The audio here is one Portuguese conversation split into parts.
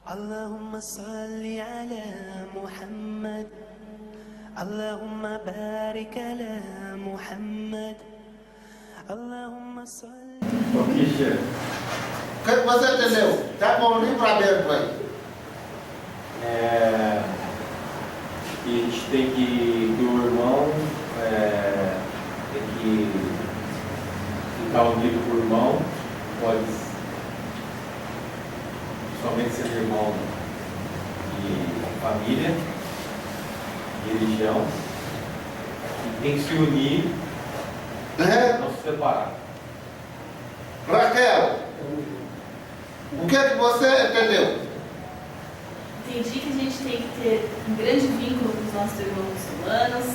اللهم صل على محمد اللهم بارك على محمد اللهم صل. O que você entendeu? Está com o livro aberto aí. E a gente tem que, do irmão, tem que ficar unido com o irmão, pode somente ser irmão de família, religião, e tem que se unir, não se separar. Raquel, o que é que você entendeu? Entendi que a gente tem que ter um grande vínculo com os nossos irmãos muçulmanos,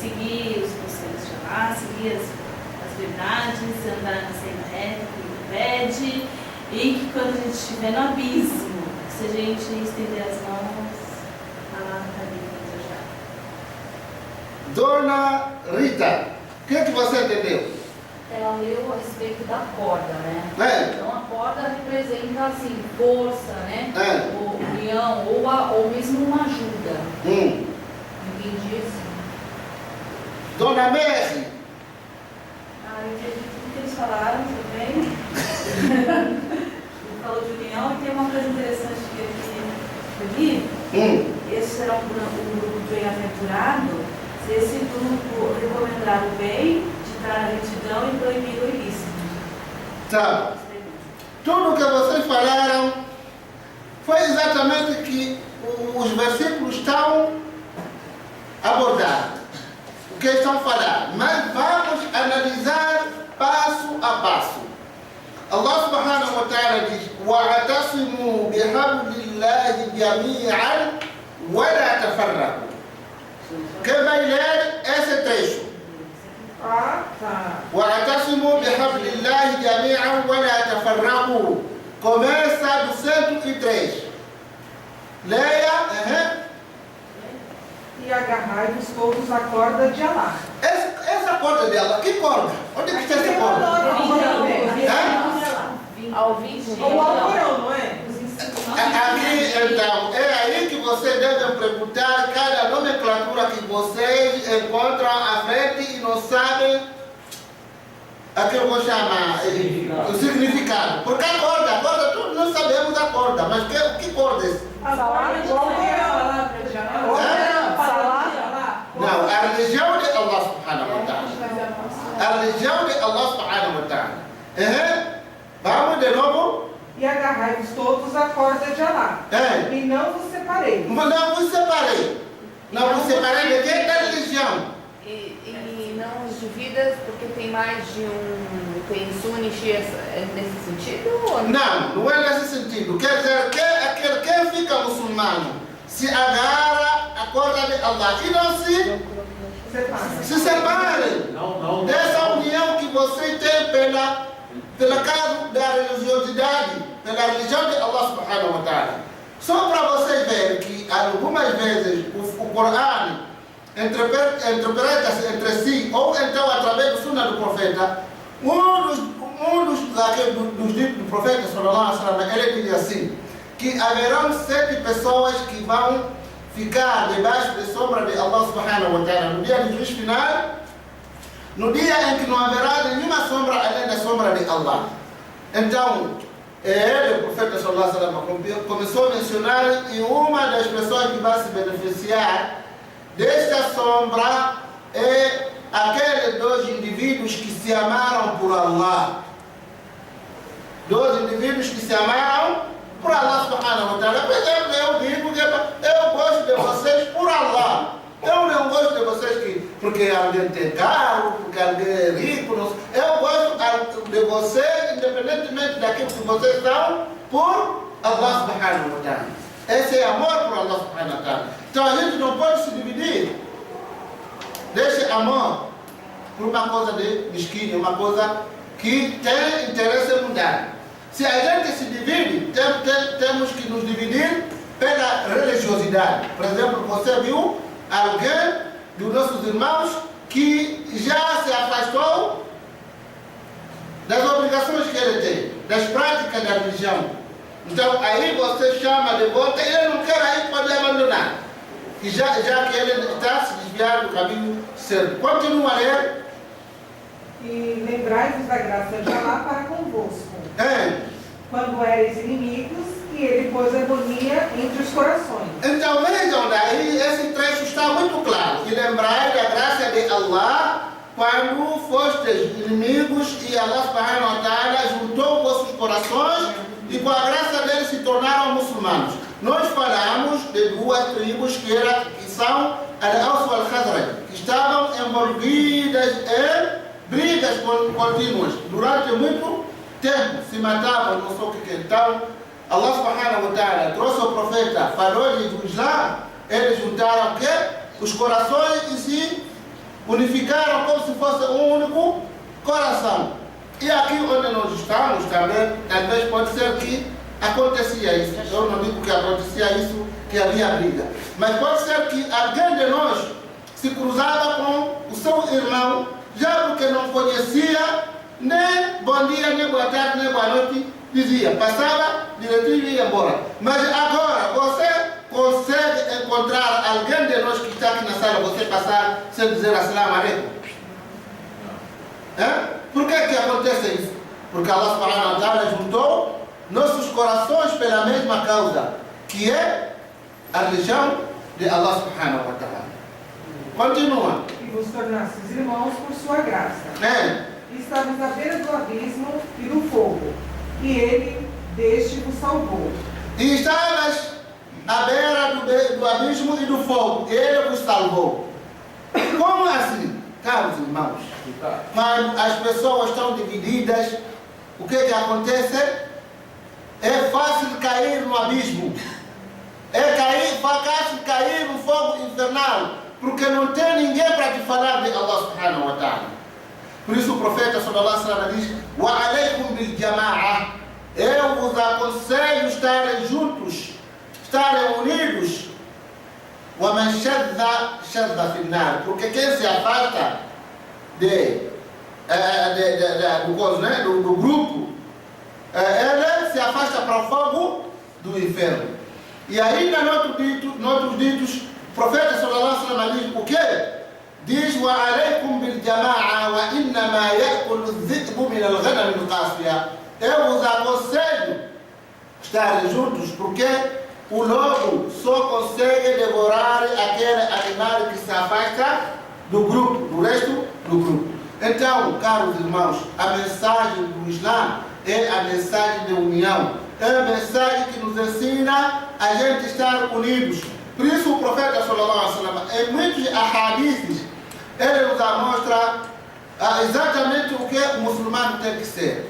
seguir os conselhos de Allah, seguir as verdades, andar na senda reta que ele pede, e que quando a gente estiver no abismo, se a gente estender as mãos, Allah está ali para nos ajudar. Dona Rita, o que é que você entendeu? Ela leu a respeito da corda, né? É. Então a corda representa assim, força, né? É. Ou união, ou mesmo uma ajuda. Entendi assim. Dona Mary, Eu entendi tudo que eles falaram também. Ele falou de união e tem uma coisa interessante que eu li. Esse será um grupo bem-aventurado se esse grupo recomendar o bem, ditar a retidão e proibir o ilícito. tá. Tudo que vocês falaram foi exatamente que os versículos estão abordados. O que estão falando. Mas vamos analisar passo a passo. Allah subhanahu wa ta'ala diz: وَاعْتَصِمُوا بِحَبْلِ اللَّهِ جَمِيعًا وَلَا تَفَرَّقُوا. Quem vai ler esse trecho? وَاعْتَصِمُوا بِحَبْلِ اللَّهِ جَمِيعًا وَلَا تَفَرَّقُوا. Começa do 103. Leia. E agarrai-vos todos a corda de Alá. Essa corda dela, que corda? Onde que está essa corda? Ao vivo. O Alcorão, não é? Aqui, então, é aí que vocês devem perguntar cada nomenclatura que vocês encontram à frente e não sabem aqui eu vou chamar o significado. Porque a corda, todos nós sabemos a corda, mas que corda é essa? Não, a religião de Allah subhanahu wa ta'ala. A religião de Allah subhanahu wa ta'ala. Vamos de novo? E agarrai-vos todos a corda de Alá. E não vos separeis. Não vos separei. Não vos separei de quem? Da religião. E não os dividas porque tem mais de um. Tem Sunni e Shia nesse sentido? Ou não é nesse sentido. Quer dizer, quem fica muçulmano se agarra a corda de Allah e não se separe dessa união que você tem pela causa da religiosidade, pela religião de Allah subhanahu wa ta'ala. Só para vocês verem que algumas vezes o Corão interpreta-se entre si, ou então através do Sunnah do Profeta, um dos ditos do Profeta sallallahu alaihi wasallam, ele diz assim, que haverão 7 pessoas que vão ficar debaixo da sombra de Allah subhanahu wa ta'ala no dia do juízo final, no dia em que não haverá nenhuma sombra além da sombra de Allah. Então, ele, o Profeta sallallahu alaihi wasallam, começou a mencionar e uma das pessoas que vai se beneficiar desta sombra é aqueles 2 indivíduos que se amaram por Allah. 2 indivíduos que se amaram por Allah subhanahu wa ta'ala. Por exemplo, eu digo que eu gosto de vocês por Allah. Eu não gosto de vocês porque alguém tem carro, porque alguém é rico. Eu gosto de vocês, independentemente daquilo que vocês são, por Allah subhanahu wa ta'ala. Esse é amor por Allah subhanahu wa ta'ala. Então a gente não pode se dividir desse amor por uma coisa de mesquinha, uma coisa que tem interesse em mudar. Se a gente se divide, temos que nos dividir pela religiosidade. Por exemplo, você viu alguém dos nossos irmãos que já se afastou das obrigações que ele tem, das práticas da religião. Então aí você chama de volta, ele não quer aí, pode abandonar. E já que ele está se desviando do caminho certo. Continua a ler. E lembrai-vos da graça de Allah para convosco. Quando eres inimigos, e ele pôs harmonia entre os corações. Então vejam daí, esse trecho está muito claro. E lembrai da graça de Allah quando fostes inimigos e Allah subhanahu wa ta'ala juntou vossos corações e com a graça dele se tornaram muçulmanos. Nós falamos de duas tribos que são Al-Aws e Al-Khazraj, que estavam envolvidas em brigas contínuas. Durante muito tempo se matavam, não sei o que. Então, Allah subhanahu wa ta'ala trouxe o profeta, falou-lhe do Islã, eles juntaram os corações e se unificaram como se fosse um único coração. E aqui onde nós estamos também, talvez pode ser que acontecia isso. Eu não digo que acontecia isso, que havia briga. Mas pode ser que alguém de nós se cruzava com o seu irmão, já porque não conhecia, nem bom dia, nem boa tarde, nem boa noite, dizia, passava direitinho e ia embora. Mas agora você consegue encontrar alguém de nós que está aqui na sala, você passar sem dizer assalamu alaikum? Por que acontece isso? Porque Allah subhanahu wa ta'ala juntou nossos corações pela mesma causa, que é a religião de Allah subhanahu wa ta'ala. Continua. E vos tornastes irmãos por sua graça. E estavas à beira do abismo e do fogo, e ele deste vos salvou. E estavas à beira do abismo e do fogo, e ele vos salvou. Como assim, caros irmãos? Quando as pessoas estão divididas, o que acontece? É fácil cair no abismo. Fácil cair no fogo infernal, porque não tem ninguém para te falar de Allah subhanahu wa ta'ala. Por isso o profeta sallallahu alaihi wasallam diz: "Wa alaykum bil jama'a", eu vos aconselho estarem juntos, estarem unidos. "Wa man shadda shadda fi an-nar", porque quem se afasta do grupo, ele se afasta para o fogo do inferno. E ainda noutros ditos, o profeta sallallahu alaihi wasallam diz o quê? Diz: "Wa alaykum bil jama'a wa innama ya'kulu adh-dhi'bu min al-ghanam al-qasiya", eu vos aconselho estarem juntos, porque o lobo só consegue devorar aquele animal que se afasta do grupo, do resto do grupo. Então, caros irmãos, a mensagem do Islã é a mensagem de união, é a mensagem que nos ensina a gente estar unidos. Por isso o profeta sallallahu alaihi wasallam, em muitos ahadiths, ele nos mostra exatamente o que o muçulmano tem que ser.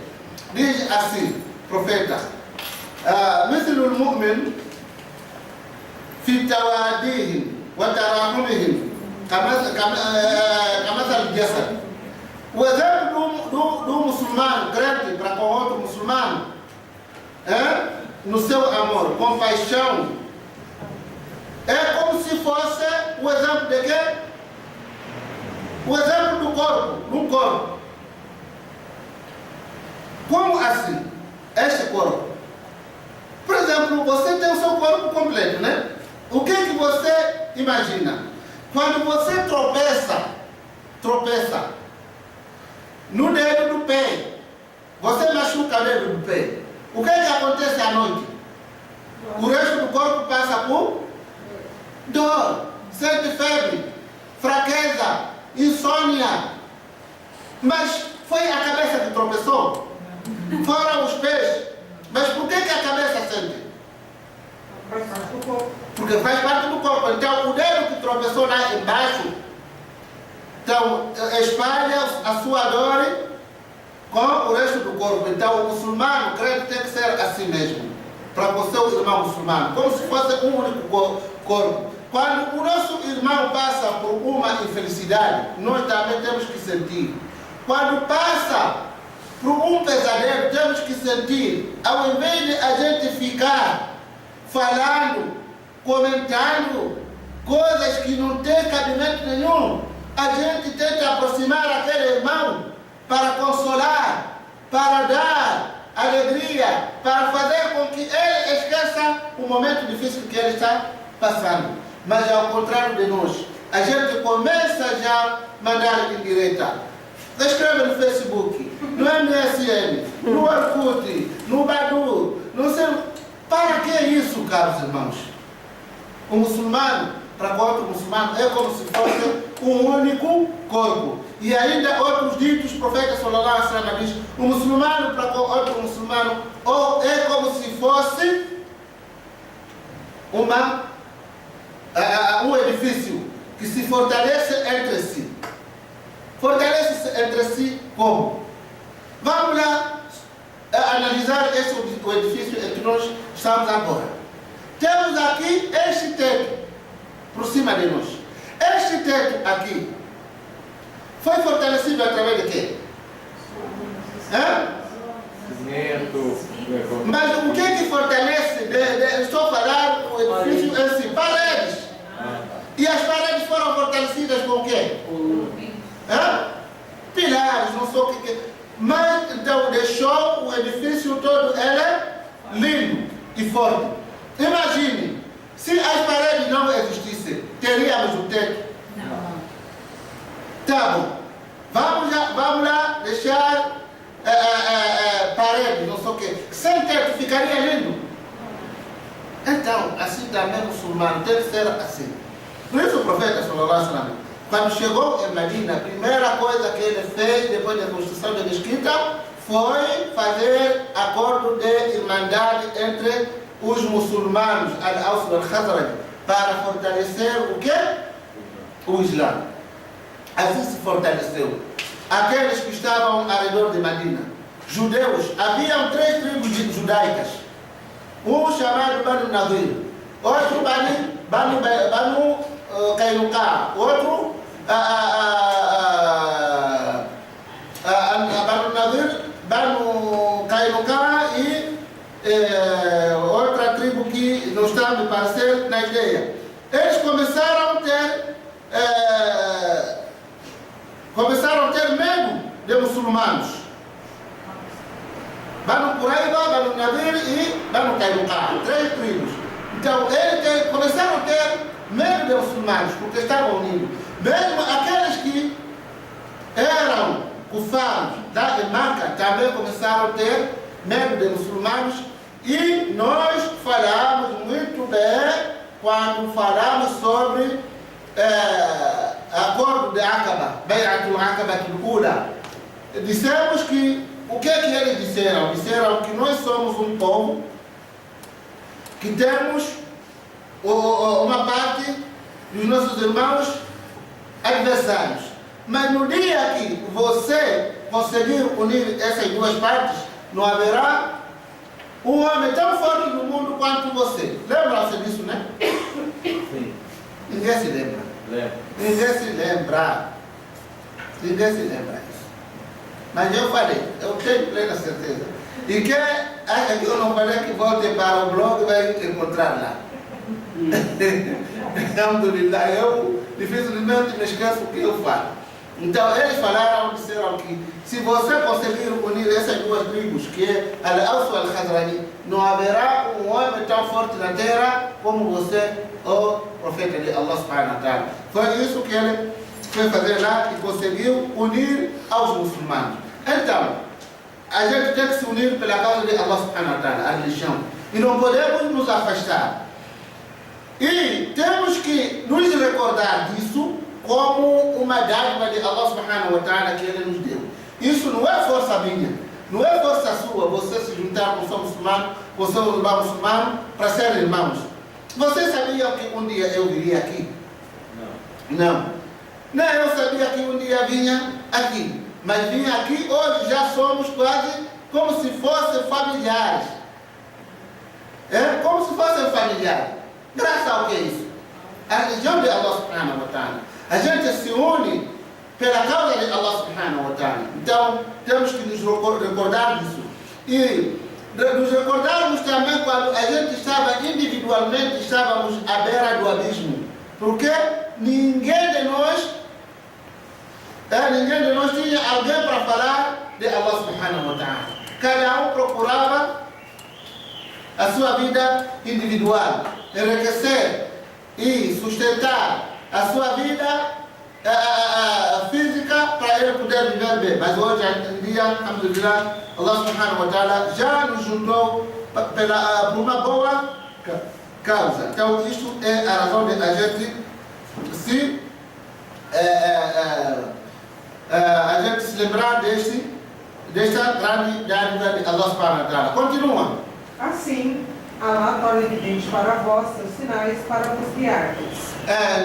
Diz assim, profeta: "مثل المؤمن في تواديهم وتراحمهم كمثل الجسد". O exemplo do muçulmano crente para com outro muçulmano, no seu amor, compaixão, é como se fosse o exemplo de quê? O exemplo do corpo. Como assim? Este corpo. Por exemplo, você tem o seu corpo completo, né? O que você imagina? Quando você tropeça no dedo do pé, você machuca o dedo do pé. O que acontece à noite? O resto do corpo passa por dor, sente febre, fraqueza, insônia. Mas foi a cabeça que tropeçou? Foram os pés. Mas por que a cabeça sente? Faz parte do corpo. Porque faz parte do corpo. Então o dedo que tropeçou lá embaixo, então espalha a sua dor com o resto do corpo. Então o muçulmano crente tem que ser assim mesmo, para com o seu irmão muçulmano, como se fosse um único corpo. Quando o nosso irmão passa por uma infelicidade, nós também temos que sentir. Quando passa por um pesadelo, temos que sentir. Ao invés de a gente ficar falando, comentando coisas que não tem cabimento nenhum, a gente tenta aproximar aquele irmão para consolar, para dar alegria, para fazer com que ele esqueça o momento difícil que ele está passando. Mas ao contrário de nós, a gente começa já a mandar indireta. Escreve no Facebook, no MSN, no Orkut, no Badu, não sei. Para que isso, caros irmãos? O muçulmano, para outro muçulmano, é como se fosse um único corpo. E ainda outros ditos, o profeta sallallahu alaihi wasallam diz, o muçulmano para outro muçulmano é como se fosse um edifício que se fortalece entre si. Fortalece-se entre si como? Vamos lá analisar esse o edifício em que nós estamos agora. Temos aqui este teto por cima de nós. Este teto aqui foi fortalecido através de quê? Mas o que fortalece? Estou a falar do edifício em si, paredes. E as paredes foram fortalecidas com o quê? Pilares, não sei o que. Mas então deixou o edifício todo lindo e forte. Imagine, se as paredes não existissem, teríamos o teto? Não. Tá bom. Vamos lá deixar paredes, não sei o que. Sem teto ficaria lindo. Então, assim também o muçulmano tem que ser assim. Por isso o profeta sallallahu alaihi wasallam, quando chegou em Medina, a primeira coisa que ele fez depois da construção da mesquita foi fazer acordo de irmandade entre os muçulmanos, Al-Aws e Al-Khazraj, para fortalecer o quê? O Islã. Assim se fortaleceu. Aqueles que estavam ao redor de Medina, judeus, haviam 3 tribos judaicas. Um chamado Banu Nadir, outro Banu Kainuka, outro Banu Nadir, Banu Kainuka e outra tribo que não está, me parece, na ideia. Eles começaram a ter medo de muçulmanos. Banu Quraiba, Banu Nadir e Banu Kainuka, 3 tribos. Então eles começaram a ter medo de muçulmanos, porque estavam unidos. Mesmo aqueles que eram kufaros da Meca também começaram a ter medo de muçulmanos. E nós falamos muito bem quando falamos sobre acordo de Aqaba, Bai'atul Aqaba Ula. Dissemos que, o que é que eles disseram? Disseram que nós somos um povo que temos uma parte dos nossos irmãos adversários. Mas no dia que você conseguir unir essas duas partes, não haverá um homem tão forte no mundo quanto você. Lembra-se disso, né? Sim. Ninguém se lembra. Ninguém se lembra. Ninguém se lembra disso. Mas eu falei, eu tenho plena certeza. E quem acha que eu não falei, que volte para o blog, vai encontrar lá. Alhamdulillah, eu dificilmente me esqueço o que eu falo. Então eles disseram que se você conseguir unir essas duas tribos, que é Al-Aws e Al-Khazraj, não haverá um homem tão forte na terra como você, o profeta de Allah subhanahu wa ta'ala. Foi isso que ele foi fazer lá e conseguiu unir aos muçulmanos. Então, a gente tem que se unir pela causa de Allah subhanahu wa ta'ala, a religião. E não podemos nos afastar. E temos que nos recordar disso como uma dádiva de Allah subhanahu wa ta'ala que Ele nos deu. Isso não é força minha, não é força sua, você se juntar com o seu muçulmano, com o seu irmão muçulmano, para serem irmãos. Você sabia que um dia eu viria aqui? Não. Não, eu sabia que um dia vinha aqui. Mas vinha aqui, hoje já somos quase como se fossem familiares. Como se fossem familiares. Graças ao que é isso? A religião de Allah subhanahu wa ta'ala. A gente se une pela causa de Allah subhanahu wa ta'ala. Então, temos que nos recordar disso. E nos recordarmos também quando a gente estava individualmente, estávamos à beira do abismo. Porque ninguém de nós tinha alguém para falar de Allah subhanahu wa ta'ala. cada um procurava a sua vida individual, enriquecer e sustentar a sua vida física para ele poder viver bem. Mas hoje em dia, alhamdulillah, Allah subhanahu wa ta'ala já nos juntou por uma boa causa. Então isto é a razão de a gente se lembrar desta grande dádiva de Allah subhanahu wa ta'ala. Continua. Assim, Allah torna evidente para vós seus sinais para vos guiardes.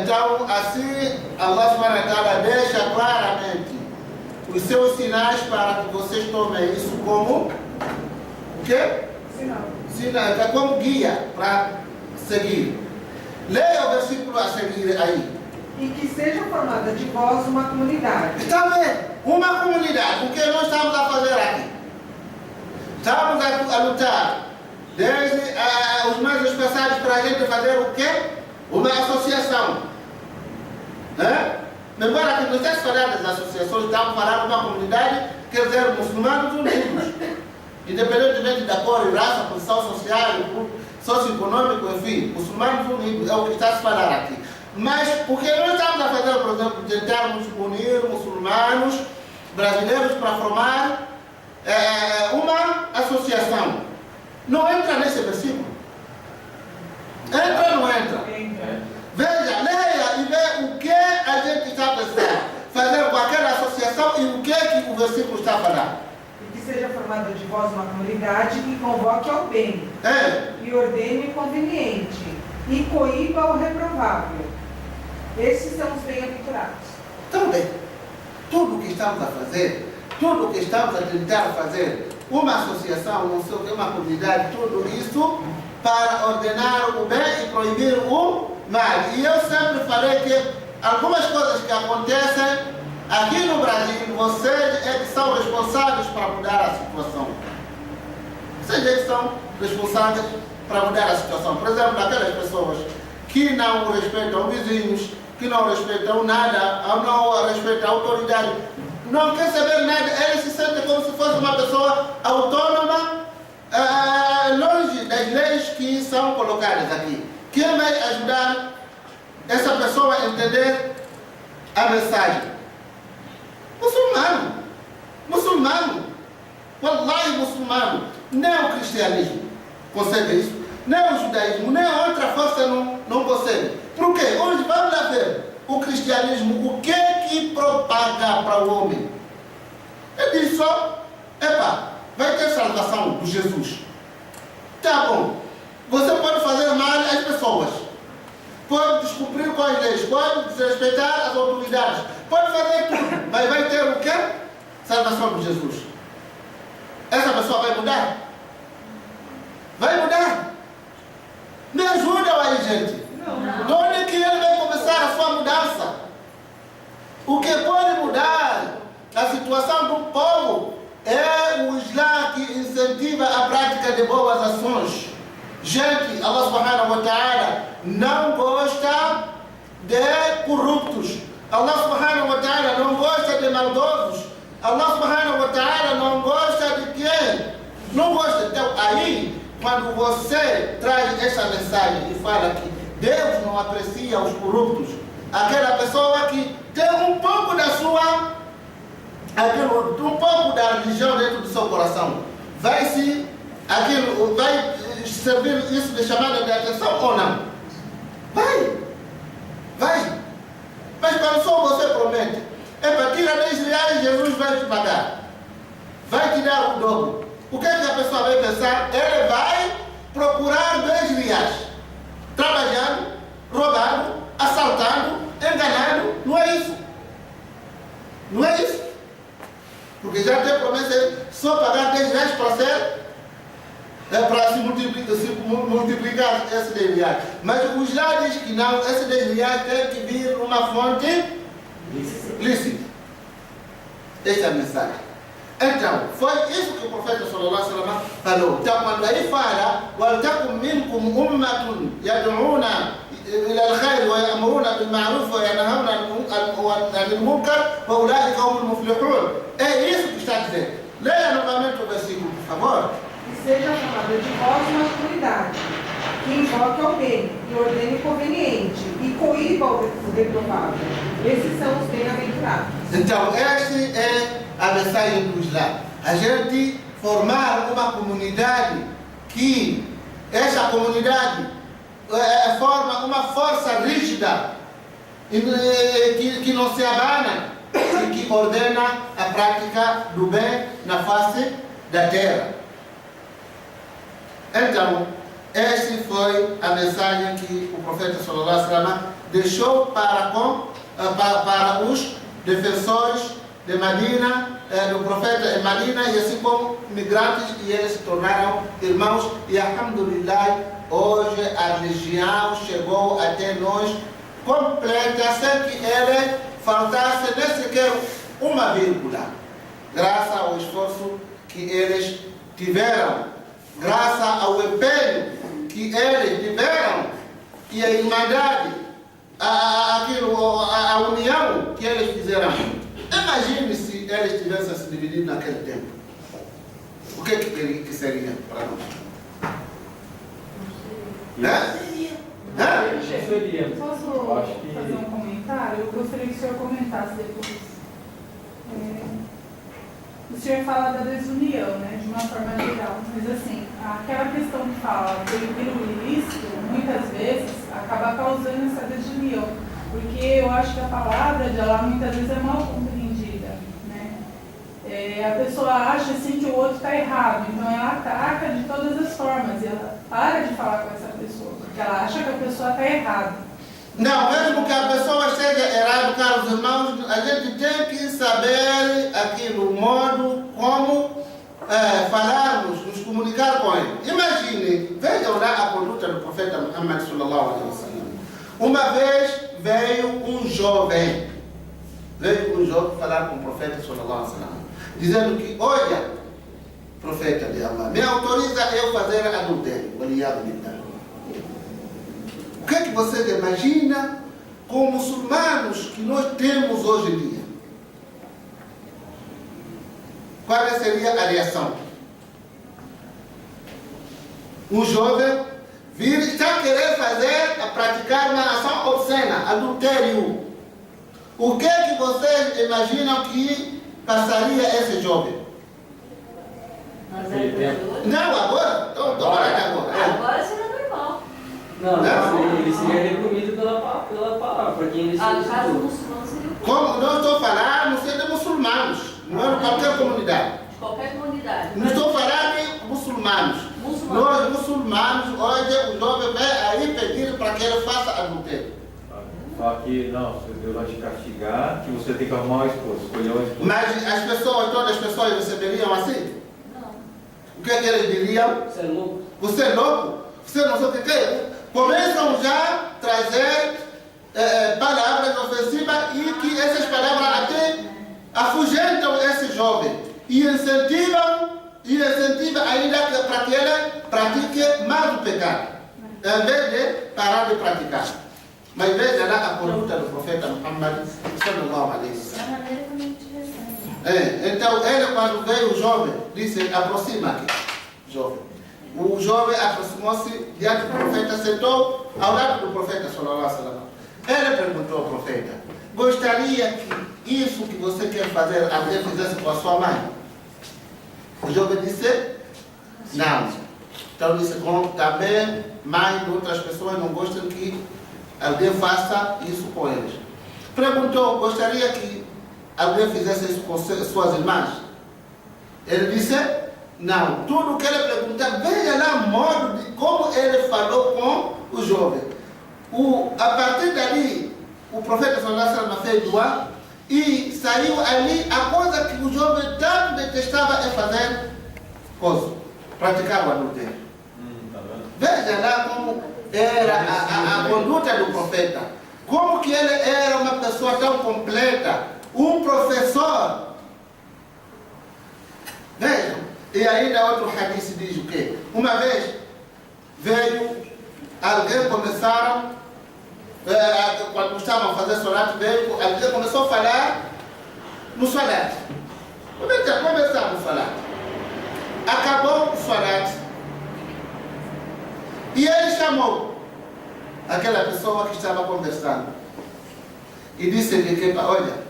Então, assim, Allah subhanahu wa ta'ala deixa claramente os seus sinais para que vocês tomem isso como o quê? Sinal, como guia para seguir. Leia o versículo a seguir aí. E que seja formada de vós uma comunidade. Está bem? Uma comunidade. O que nós estamos a fazer aqui? Estamos a lutar desde os mais dispensados para a gente fazer o quê? Uma associação. Embora que não está falando das associações, estamos falando de uma comunidade, quer dizer, muçulmanos unidos. Independentemente da cor e raça, posição social, socioeconômico, enfim, muçulmanos unidos é o que está se falando aqui. Mas porque nós estamos a fazer, por exemplo, tentarmos unir muçulmanos brasileiros para formar uma associação. Não entra nesse versículo? Entra ou não entra? Veja, leia e vê o que a gente está pensando. Fazer com aquela associação e o que o versículo está falando. E que seja formada de vós uma comunidade que convoque ao bem. E ordene o conveniente. E coíba o reprovável. Esses são os bem-aventurados. Também, tudo o que estamos a fazer, tudo o que estamos a tentar fazer, uma associação, não sei o que, uma comunidade, tudo isso para ordenar o bem e proibir o mal. E eu sempre falei que algumas coisas que acontecem aqui no Brasil, vocês é que são responsáveis para mudar a situação. Vocês é que são responsáveis para mudar a situação. Por exemplo, aquelas pessoas que não respeitam vizinhos, que não respeitam nada, não respeitam a autoridade, não quer saber nada, ele se sente como se fosse uma pessoa autônoma, longe das leis que são colocadas aqui. Quem vai ajudar essa pessoa a entender a mensagem? Muçulmano. Muçulmano. Wallahi, muçulmano. Nem o cristianismo consegue isso, nem o judaísmo, nem outra força não consegue. Por quê? Hoje vamos lá ver o cristianismo, o que propaga para o homem? Ele diz só, vai ter salvação do Jesus. Tá bom, você pode fazer mal às pessoas, pode descumprir com as leis, pode desrespeitar as autoridades, pode fazer tudo, mas vai ter o quê? Salvação de Jesus. Essa pessoa vai mudar? Vai mudar? Me ajudam aí, gente. De onde que ele vai começar a sua mudança? O que pode mudar a situação do povo é o Islã que incentiva a prática de boas ações. Gente, Allah subhanahu wa ta'ala não gosta de corruptos. Allah subhanahu wa ta'ala não gosta de maldosos. Allah subhanahu wa ta'ala não gosta de quem? Não gosta. Então aí, quando você traz essa mensagem e fala que Deus não aprecia os corruptos, aquela pessoa que tem um pouco da sua, um pouco da religião dentro do seu coração, vai servir isso de chamada de atenção ou não? Vai. Mas quando só você promete, para tirar 10 reais, Jesus vai te pagar, vai te dar o dobro. O que é que a pessoa vai pensar? Ele vai procurar 10 reais, trabalhando, roubando, assaltando, enganando. Não é isso. Não é isso. Porque já tem promessa só pagar 10 reais para ser, para se multiplicar esses 10 reais. Mas o Islã diz que não, esses 10 reais tem que vir uma fonte lícita. Essa é a mensagem. Então, foi isso que o profeta sallallahu alaihi wasallam falou. Então, quando aí fala, وَلْتَكُمْ مِنْكُمْ أُمَّةٌ يَدْعُونَ إِلَى الْخَيْرِ وَيَأْمُرُونَ بِالْمَعْرُوفِ وَيَنْهَوْنَ عَنِ الْمُنكَرِ وَأُولَٰئِكَ هُمُ الْمُفْلِحُونَ. É isso que está dizendo. Leia novamente o versículo. favor. E seja chamada de voz uma comunidade, que invoque ao bem e ordene o conveniente e coíba o reprovável. Esses são os bem-aventurados. Então, esta é a mensagem do Islã. A gente formar uma comunidade que essa comunidade forma uma força rígida que não se abana e que ordena a prática do bem na face da terra. Então, esta foi a mensagem que o profeta sallallahu alaihi wasallam deixou para os defensores de Medina, do profeta em Medina, e assim como migrantes, e eles se tornaram irmãos. E alhamdulillah, hoje a religião chegou até nós completa, sem que ele faltasse nem sequer uma vírgula, graças ao esforço que eles tiveram, graças ao empenho que eles tiveram e a irmandade, a união que eles fizeram. Imagine se eles tivessem se dividido naquele tempo. O que seria para nós? Posso fazer um comentário? Eu gostaria que o senhor comentasse depois. O senhor fala da desunião, né, de uma forma geral, mas assim, aquela questão que fala do ilícito, muitas vezes, acaba causando essa desunião, porque eu acho que a palavra de Allah muitas vezes é mal compreendida, né? A pessoa acha assim que o outro está errado, então ela ataca de todas as formas, e ela para de falar com essa pessoa, porque ela acha que a pessoa está errada. Não, mesmo que a pessoa esteja errada, caros irmãos, a gente tem que saber aquilo, o modo como falarmos, nos comunicar com ele. Imagine, vejam lá a conduta do profeta Muhammad sallallahu alaihi wasallam. Uma vez veio um jovem falar com o profeta sallallahu alaihi wasallam, dizendo que, olha, profeta de Allah, me autoriza eu fazer adultério. Waliyadu billah. O que você imagina com muçulmanos que nós temos hoje em dia? Qual seria a reação? Um jovem está querendo praticar uma ação obscena, adultério. O que vocês imaginam que passaria esse jovem? Não, agora? Agora será normal. Não, ele seria reprimido pela palavra, porque ele caso muçulmano seria o como não estou falando, não sei de muçulmanos, não é de qualquer comunidade. de qualquer comunidade. Não estou falando de muçulmanos. Nós, muçulmanos, hoje o jovem vem aí pedir para que ele faça adultério. Só que não, Deus vai te castigar, que você tem que arrumar uma esposa, escolher uma esposa. Mas todas as pessoas receberiam assim? Não. O que eles diriam? Você é louco? Você é louco? Você não sabe o que é? Começam já a trazer palavras ofensivas e que essas palavras até afugentam esse jovem e incentivam ainda para que ele pratique mais o pecado, em vez de parar de praticar. Mas veja lá a conduta do profeta Muhammad sallallahu alaihi wasallam. Da maneira como ele te recebe. Então ele, quando veio o jovem, disse: aproxima aqui, jovem. O jovem aproximou-se diante do profeta, sentou ao lado do profeta sallallahu alaihi wasallam. Ele perguntou ao profeta: gostaria que isso que você quer fazer alguém fizesse com a sua mãe? O jovem disse: não. Então disse: como também mãe de outras pessoas não gostam que alguém faça isso com eles. Perguntou: gostaria que alguém fizesse isso com suas irmãs? Ele disse: não. Tudo que ele perguntou, veja lá o modo de como ele falou com o jovem. A partir dali, o profeta sallallahu alaihi wasallam fez dua e saiu ali a coisa que o jovem tanto detestava é fazer coisa, praticar o adultério. Veja lá como era a conduta do profeta, como que ele era uma pessoa tão completa, um professor. Vejam, e ainda outro hadith diz o quê? Uma vez veio alguém, começaram, quando estavam a fazer solat, veio alguém, começou a falar no solat. Começaram a falar. acabou o salat. E ele chamou aquela pessoa que estava conversando e disse-lhe que, olha,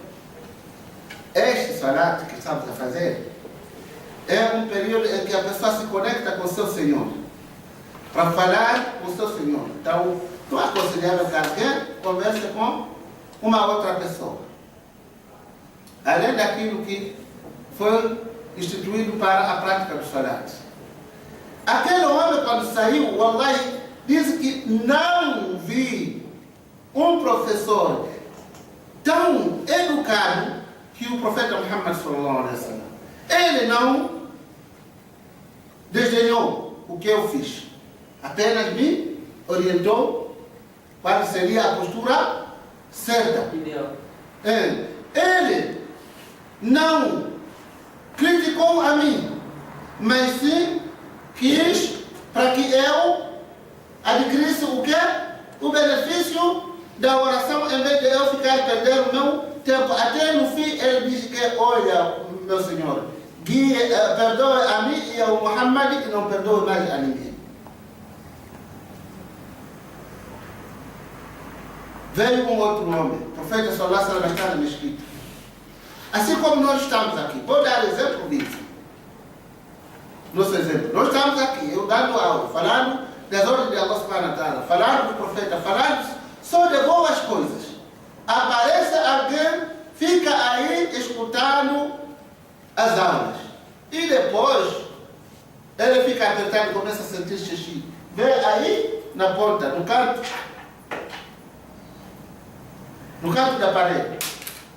este salat que estamos a fazer é um período em que a pessoa se conecta com o seu Senhor, para falar com o seu Senhor. Então, não é aconselhável que alguém converse com uma outra pessoa, além daquilo que foi instituído para a prática do salat. Aquele homem, quando saiu, wallahi, disse que não vi um professor tão educado que o profeta Muhammad sallallahu alaihi wasallam. Ele não desdenhou o que eu fiz, apenas me orientou qual seria a postura certa. Ele não criticou a mim, mas sim quis para que eu adquirisse o quê? O benefício da oração, em vez de eu ficar perdendo o meu tempo. Até no fim ele disse que, olha, meu Senhor, perdoe a mim e ao Muhammad e não perdoe mais a ninguém. Veio um outro homem, o profeta sallallahu alaihi wasallam está na mesquita. Assim como nós estamos aqui, vou dar exemplo disso. Nosso exemplo, nós estamos aqui, eu dando aula, falando das ordens de Allah subhanahu wa ta'ala, falando do profeta, falando só de boas coisas. Aparece alguém, fica aí escutando as aulas. E depois, ele fica apertado e começa a sentir xixi. Vê aí, na ponta, no canto da parede.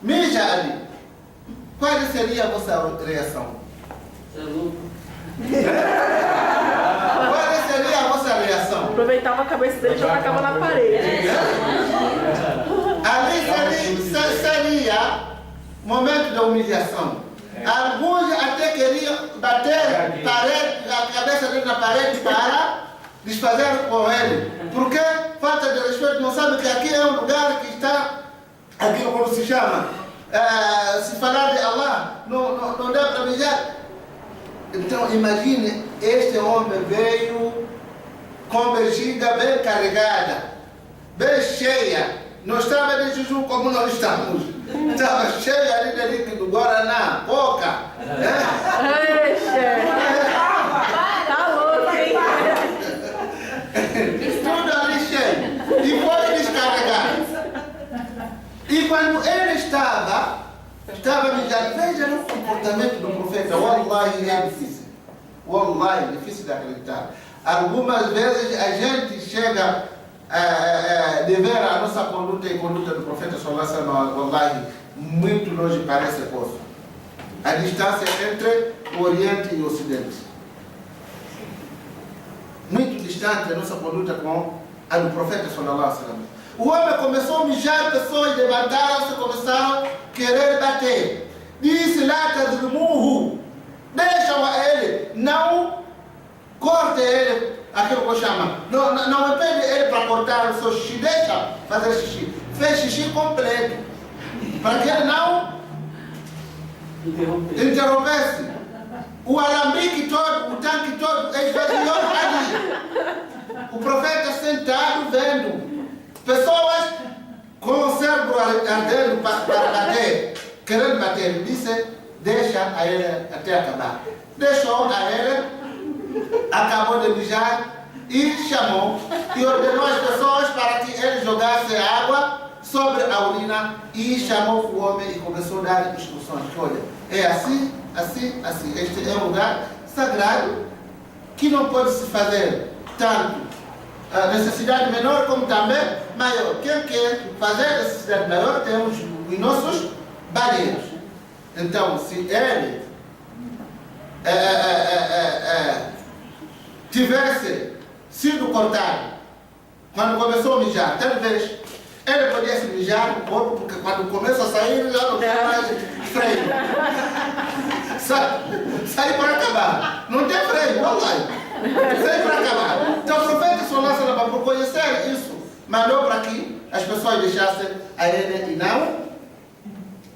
Mija ali. Qual seria a vossa reação? Qual seria a vossa reação? Aproveitava a cabeça dele e já tacava na parede. Ali seria momento da humilhação. Alguns até queriam bater a cabeça dele na parede para desfazer com ele. Porque falta de respeito, não sabe que aqui é um lugar que está, aqui como se chama, se falar de Allah, não dá para mijar. Então imagine, este homem veio com bexiga bem carregada, bem cheia. Não estava de jejum como nós estamos. Estava cheia ali de líquido, guaraná, coca. Tá louco, hein? Tudo ali cheio. E foi descarregado. E quando ele estava mijando, veja o comportamento do profeta. Wallahi, é difícil. Wallahi, é difícil de acreditar. Algumas vezes a gente chega de ver a nossa conduta e a conduta do profeta sallallahu alaihi wasallam, wallahi, muito longe parece poço. A distância entre o Oriente e o Ocidente. Muito distante a nossa conduta com a do profeta sallallahu alaihi wasallam. O homem começou a mijar, pessoas levantaram-se e começaram a querer bater. Disse lá, tadrumuhu, deixa ele, não corte ele, aquilo que eu chamo. Não impede ele para cortar o seu xixi, deixa fazer xixi. Fez xixi completo, para que ele não interrompesse. O alambique todo, o tanque todo, esvaziou ali. O profeta sentado vendo. Pessoas com o cérebro ardendo para bater, querendo bater. Ele disse, deixa a ele até acabar. Deixou a ele, acabou de mijar e chamou e ordenou as pessoas para que ele jogasse água sobre a urina e chamou o homem e começou a dar instruções. Olha, é assim, assim, assim. Este é um lugar sagrado que não pode se fazer tanto a necessidade menor como também maior. Quem quer fazer a necessidade maior, temos os nossos banheiros. Então, se ele tivesse sido cortado quando começou a mijar, talvez ele podia se mijar no corpo, porque quando começa a sair já não tem mais freio. Sai para acabar. Não tem freio, wallahi. Sai para acabar. Então o profeta sallallahu alaihi wasallam, por conhecer isso, mandou para que as pessoas deixassem a ele e não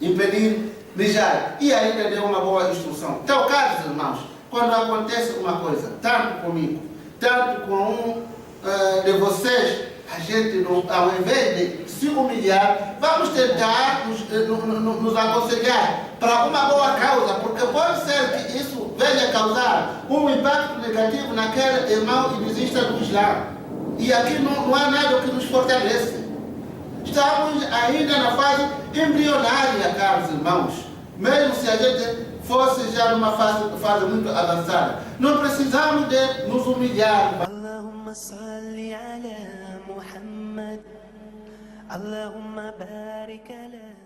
impedir mijar. E ainda deu uma boa instrução. Então, caros irmãos, quando acontece uma coisa, tanto comigo, tanto com um de vocês, a gente, não, ao invés de se humilhar, vamos tentar nos aconselhar para uma boa causa, porque pode ser que isso venha causar um impacto negativo naquele irmão e desista do Islã. E aqui não há nada que nos fortalece. Estamos ainda na fase embrionária, caros irmãos. Mesmo se a gente fosse já numa fase muito avançada, não precisamos de nos humilhar. اللهم صل على محمد اللهم بارك على